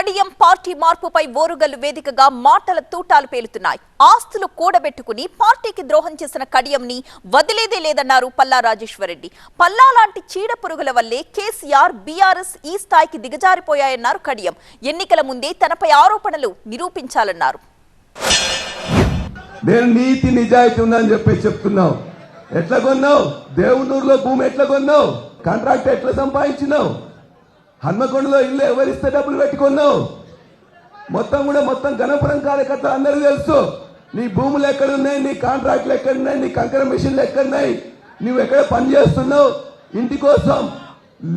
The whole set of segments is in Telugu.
కడియం పార్టీ మార్పుపై ఓరుగల్లు వేదికగా మాటల తూటాలు పేలుతున్నాయి. ఆస్తులు కూడబెట్టుకుని పార్టీకి ద్రోహం చేసిన కడియంని వదిలేదే లేదన్నారు పల్లా రాజేశ్వరరెడ్డి. పల్లా లాంటి చీడ పురుగుల వల్లే కేసీఆర్, బీఆర్ఎస్ ఈ స్థాయికి దిగజారిపోయాయన్నారు కడియం. ఎన్నికల ముందే తనపై ఆరోపణలు నిరూపించాలన్నారు. నేను నీతి నిజాయితీ ఉందని చెప్తున్నావు. ఎట్లా కొన్నావు? దేవునూరులో భూమి ఎట్లా కొన్నావు? కాంట్రాక్ట్ ఎట్లా సంపాదించినావు? హన్మకొండలో ఇల్లు ఎవరిస్తే డబ్బులు పెట్టుకున్నావు? మొత్తం గణపురం కార్యకర్తలు అందరికీ తెలుసు. నీ భూములు ఎక్కడున్నాయి, నీ కాంట్రాక్ట్లు ఎక్కడున్నాయి, నీ కంకర మిషన్లు ఎక్కడున్నాయి, నువ్వు ఎక్కడ పని చేస్తున్నావు. ఇంటి కోసం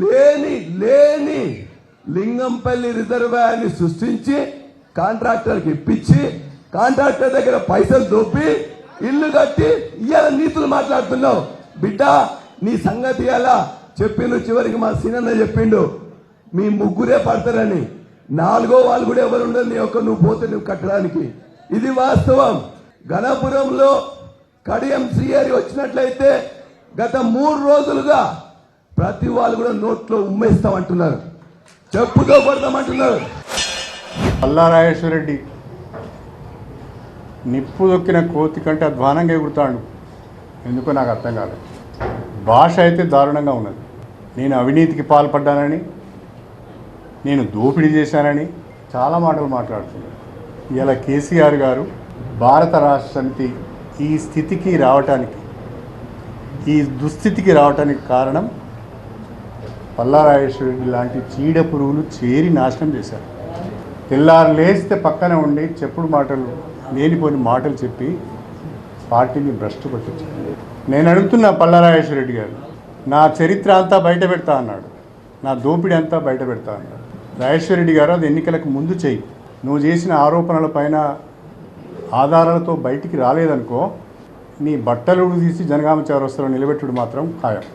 లేని లింగంపల్లి రిజర్వాయర్ని సృష్టించి కాంట్రాక్టర్కి ఇప్పించి కాంట్రాక్టర్ దగ్గర పైసలు దొబ్బి ఇల్లు కట్టి ఇవాళ నీతులు మాట్లాడుతున్నావు. బిడ్డ, నీ సంగతి ఎలా చెప్పిండు? చివరికి మా సీనన్న చెప్పిండు, మీ ముగ్గురే పడతారని. నాలుగో వాళ్ళు కూడా ఎవరు ఉండరు, నీ యొక్క నువ్వు పోతే నువ్వు కట్టడానికి. ఇది వాస్తవం. గణపురంలో కడియం శ్రీహరి వచ్చినట్లయితే గత 3 రోజులుగా ప్రతి వాళ్ళు కూడా నోట్లో ఉమ్మేస్తామంటున్నారు, చెప్పుతో కొడతామంటున్నారు. పల్లా రాజేశ్వరరెడ్డి నిప్పు దొక్కిన కోతి కంటే అధ్వానంగా ఎగురుతాడు. ఎందుకో నాకు అర్థం కాలేదు. భాష అయితే దారుణంగా ఉన్నది. నేను అవినీతికి పాల్పడ్డానని, నేను దోపిడీ చేశానని చాలా మాటలు మాట్లాడుతున్నాను. ఇలా కేసీఆర్ గారు భారత రాష్ట్ర సమితి ఈ స్థితికి రావటానికి, ఈ దుస్థితికి రావటానికి కారణం పల్లా రాజేశ్వరరెడ్డి లాంటి చీడ పురుగులు చేరి నాశనం చేశారు. తెల్లారు లేస్తే పక్కన ఉండి చెప్పుడు మాటలు, లేనిపోని మాటలు చెప్పి పార్టీని భ్రష్టు పట్టించారు. నేను అడుగుతున్నా పల్లా రాజేశ్వరరెడ్డి గారు, నా చరిత్ర అంతా బయట పెడతా అన్నాడు, నా దోపిడీ అంతా బయట పెడతా అన్నాడు. రాజేశ్వరరెడ్డి గారు, అది ఎన్నికలకు ముందు చెయ్యి. నువ్వు చేసిన ఆరోపణల పైన ఆధారాలతో బయటికి రాలేదనుకో, నీ బట్టలు తీసి జనగామ చౌరస్తాలో నిలబెట్టుడు మాత్రం ఖాయం.